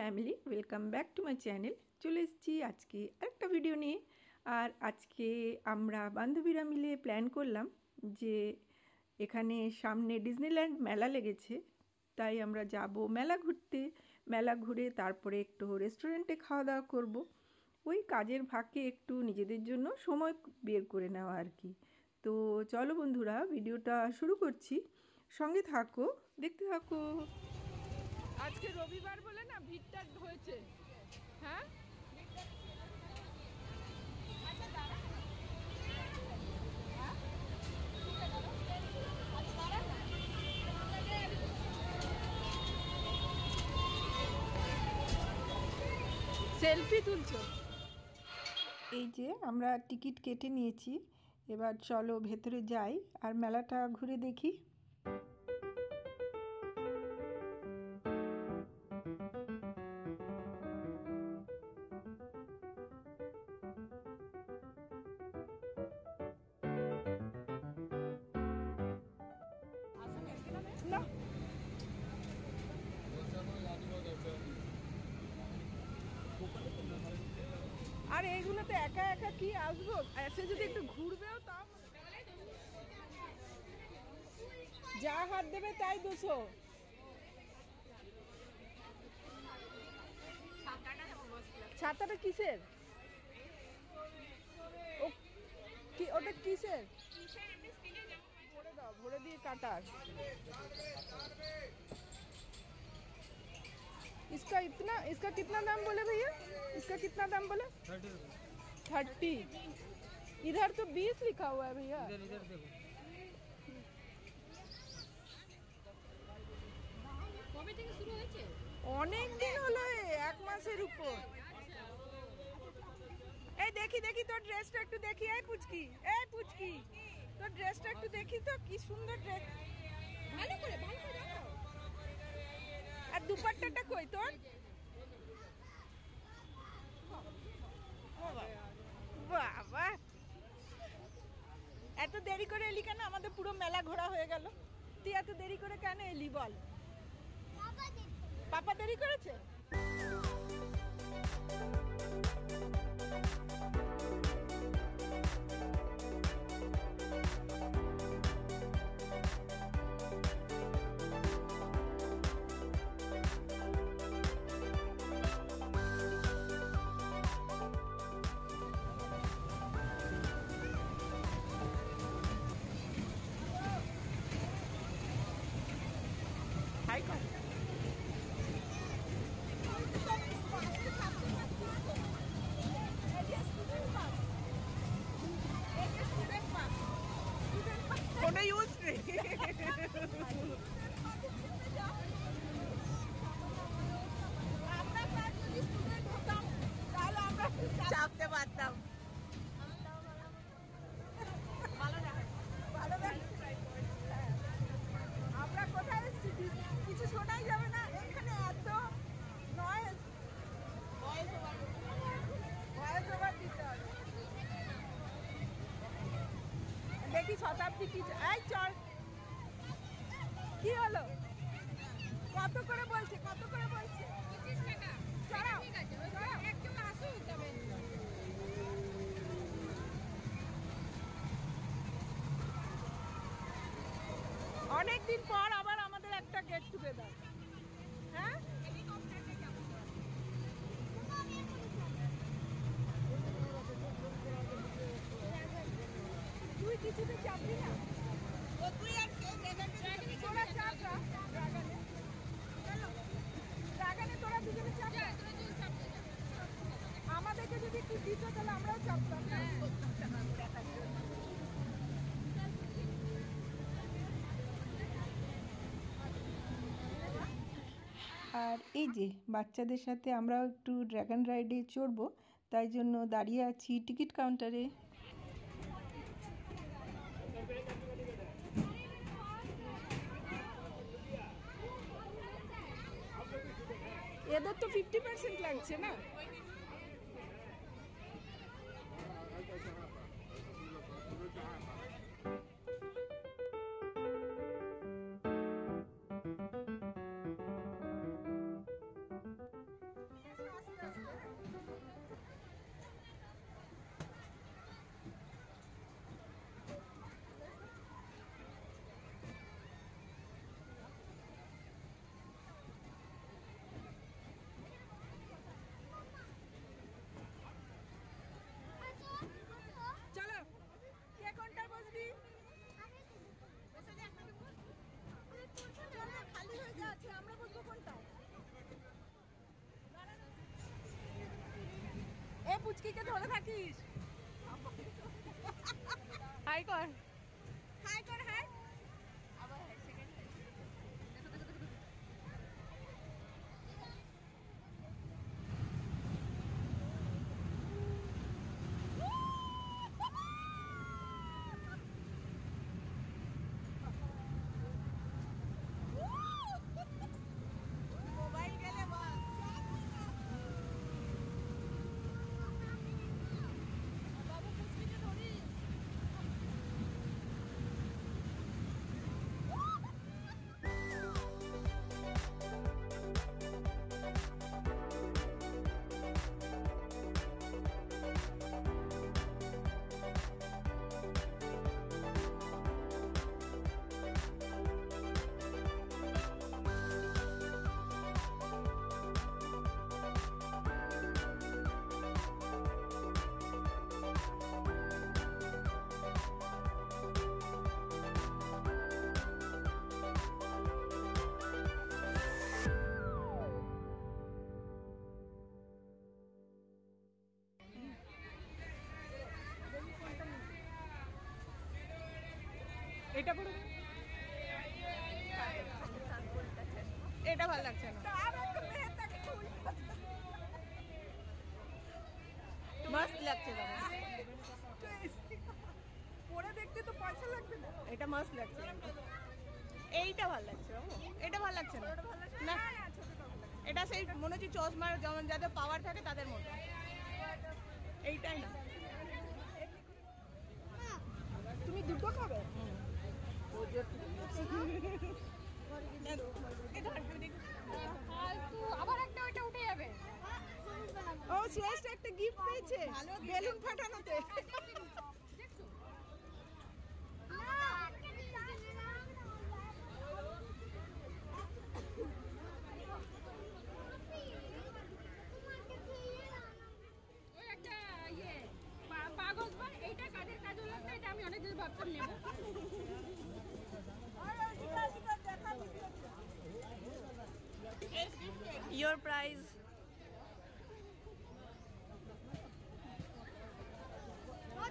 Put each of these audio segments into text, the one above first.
Family, welcome back to my channel. চলে এসেছি আজকে আরেকটা ভিডিও নিয়ে। আর আজকে আমরা বান্ধবীরা মিলে প্ল্যান করলাম যে এখানে সামনে ডিজনিল্যান্ড মেলা লেগেছে, তাই আমরা যাব মেলা ঘুরতে। মেলা ঘুরে তারপরে একটু রেস্টুরেন্টে খাওয়া দাওয়া করব। ওই কাজের ফাঁকে একটু নিজেদের জন্য সময় বের করে নেওয়া আর কি। তো চলো বন্ধুরা, ভিডিওটা শুরু করছি, সঙ্গে থাকো, দেখতে থাকো। আজকে রবিবার বলে না ভিড়টা হয়েছে। হ্যাঁ, সেলফি তুলছো? এই যে আমরা টিকিট কেটে নিয়েছি, এবার চলো ভেতরে যাই আর মেলাটা ঘুরে দেখি। না, আর এইগুলোতে একা একা কি আসবো, এসে যদি একটু ঘুরবেও তাও যা হাত দেবে তাই 200। ছাতাটা কিসের? ও কি, ওটা কিসের? ভরে দাও, ভরে দিয়ে কাটার। इसका कितना दाम बोले भैया? इसका कितना दाम बोले? 30। इधर तो 20 लिखा हुआ है भैया। इधर देखो। অনেক দিন হলো, এক মাসের উপর। এই দেখি দেখি তোর ড্রেসটা একটু দেখি। এই পুচকি, এই পুচকি, তোর ড্রেসটা একটু দেখি তো, কি সুন্দর ড্রেস। ভালো করে রাখো। আর দুপাট্টাটা কই তোর? বাবা, এত দেরি করে এলি কেন? আমাদের পুরো মেলা ঘোরা হয়ে গেল, তুই এত দেরি করে কেন এলি বল? পাপা দেরি করেছে। হাই কর। কোনো ইউজ নেই। চাপতে পারতাম। আমরা কোথায় এসেছি কিছু শোনাই যাবে না, এখানে এত নয়েজ, ভয়েস ওভার দিতে হবে। দেখি শতাব্দী কি, এই চল, কি হলো? কত করে বলছে, কত করে বলছে? 25 টাকা। চড়াও, চড়াও, একজন আসুক তবে। অনেকদিন পর আবার আমাদের একটা গেট টুগেদার। হ্যাঁ, তুই কিছুতে চাপবি না? তোরা চাপ না, ড্রাগনে তোরা দুজনে চাপ। আমাদেরকে যদি একটু দিত তাহলে আমরাও চাপতাম। আর এই যে বাচ্চাদের সাথে আমরাও একটু ড্রাগন রাইডে চড়বো, তাই জন্য দাঁড়িয়ে আছি টিকিট কাউন্টারে। এদের তো 50% লাগছে না? এ পুচকিকে ধরে থাকিস। হাই কর, হাই কর, হাই। আবার সেকেন্ড দেখো দেখো দেখো। মোবাইল গেলে বল। বাবু পুচকিকে ধরিস। এটা পুরো এটা ভালো লাগছে না। মস্ত লাগছে বাবা, পরে দেখতে তো পয়সা লাগবে না। এটা মস্ত লাগছে, এইটা ভালো লাগছে বাবু, এটা ভালো লাগছে না। না এটা সেই মনে হচ্ছে চশমার যেমন যাদের পাওয়ার থাকে তাদের মতো, এইটাই না। তুমি দুটো খাবে? আবার একটা ওইটা উঠে যাবে। ও শ্রেষ্ঠ একটা গিফট পেয়েছে বেলুন ফাটানোতে। কাগজ বা এইটা কাজের কাজ হলো না, এটা আমি অনেক দিন ভাবতাম নেব। Your prize.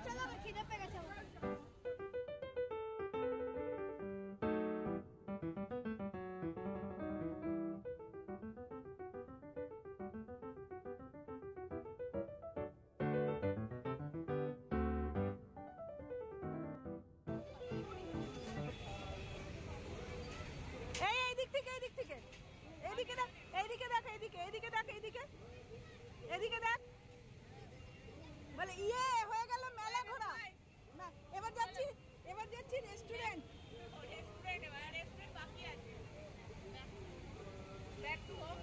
চলো আমার খিদে পেয়ে গেছে। এইদিক থেকে এইদিক থেকে এইদিকে দেখ, এইদিকে দেখ, এইদিকে এইদিকে দেখ, এইদিকে এদিকে দেখ। বলে ইয়ে হয়ে গেল মেলা ঘোরা। না এবার যাচ্ছি, এবার যাচ্ছি রেস্টুরেন্ট। রেস্টুরেন্ট বাকি আছে। Back to home.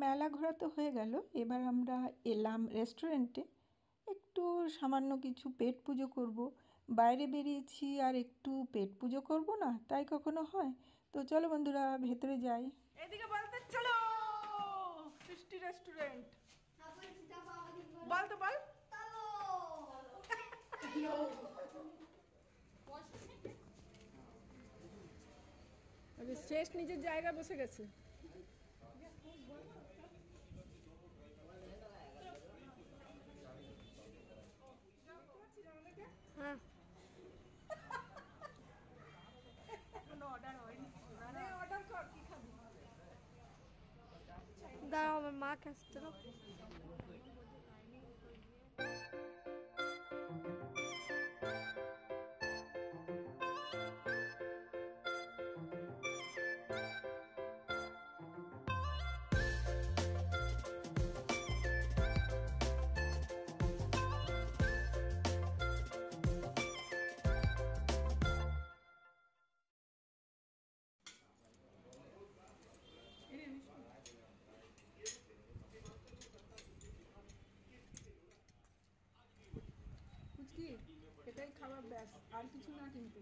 মেলা ঘোরা তো হয়ে গেল, এবার আমরা এলাম রেস্টুরেন্টে। একটু সামান্য কিছু পেট পুজো করব। বাইরে বেরিয়েছি আর একটু পেট পুজো করব না, তাই কখনো হয়? তো চলো বন্ধুরা ভেতরে যাই। এদিকে বলতে চলো সৃষ্টি রেস্টুরেন্ট। বল তো বল। শ্রেষ্ঠ নিজের জায়গা বসে গেছে। হ্যাঁ অর্ডার হয়নি, অর্ডার কর কি খাবি। দাঁড়াও আমার মাকে আসতে দাও। আর কিছু না কিন্তু।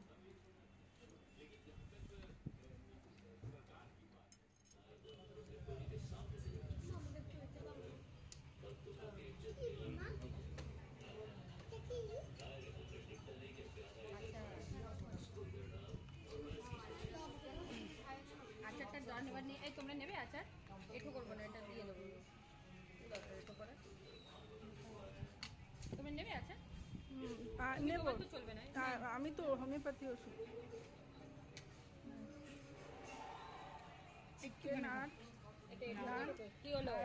আচারটা জন এবার নিয়ে এই তোমরা নেবে আচার? এঠো করবো না, এটা দিয়ে দেবো। দরকার এঠো করে তুমি নেবে আচার? নেব। তোমার তো চলবে না। আমি তো হোমিওপ্যাথি ওষুধ। চিকেন আর এটা এঠো নান। করে দেবো। কি হলো? আর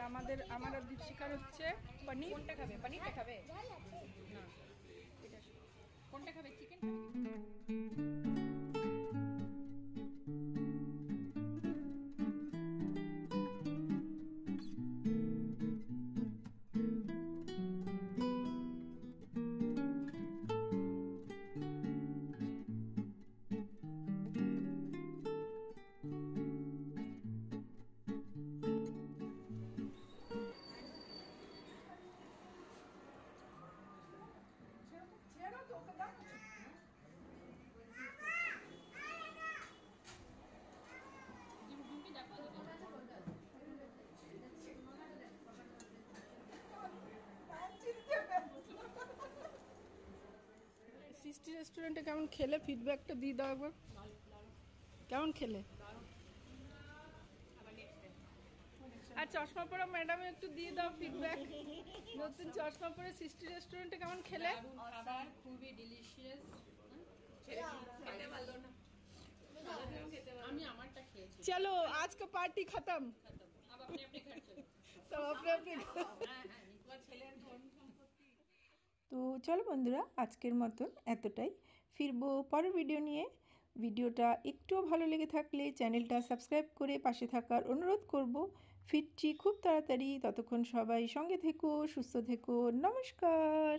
আমার আর দীপশিকার হচ্ছে পনির। কোনটা খাবে? পনিরটা খাবে না? এটা কোনটা খাবে? চিকেন খাবে? সৃষ্টি রেস্টুরেন্টে কেমন খেলে ফিডব্যাকটা দিয়ে দাও একবার। কেমন খেলে? আর চশমা পরা ম্যাডাম একটু দিয়ে দাও ফিডব্যাক। নতুন চশমা পরে সৃষ্টি রেস্টুরেন্টে কেমন খেলে? দারুণ খাবার, খুবই ডিলিশিয়াস। আমি আমারটা খেয়েছি। চলো আজ কা পার্টি খতম। अब अपने अपने घर चलो। সব আপনি আপনি। হ্যাঁ হ্যাঁ, নিকুয়া ছেলের ধন সম্পত্তি। তো চলো বন্ধুরা, আজকের মতন এতটাই। ফিরবো পরের ভিডিও নিয়ে। ভিডিওটা একটুও ভালো লেগে থাকলে চ্যানেলটা সাবস্ক্রাইব করে পাশে থাকার অনুরোধ করব। ফিরছি খুব তাড়াতাড়ি, ততক্ষণ সবাই সঙ্গে থেকো, সুস্থ থেকো। নমস্কার।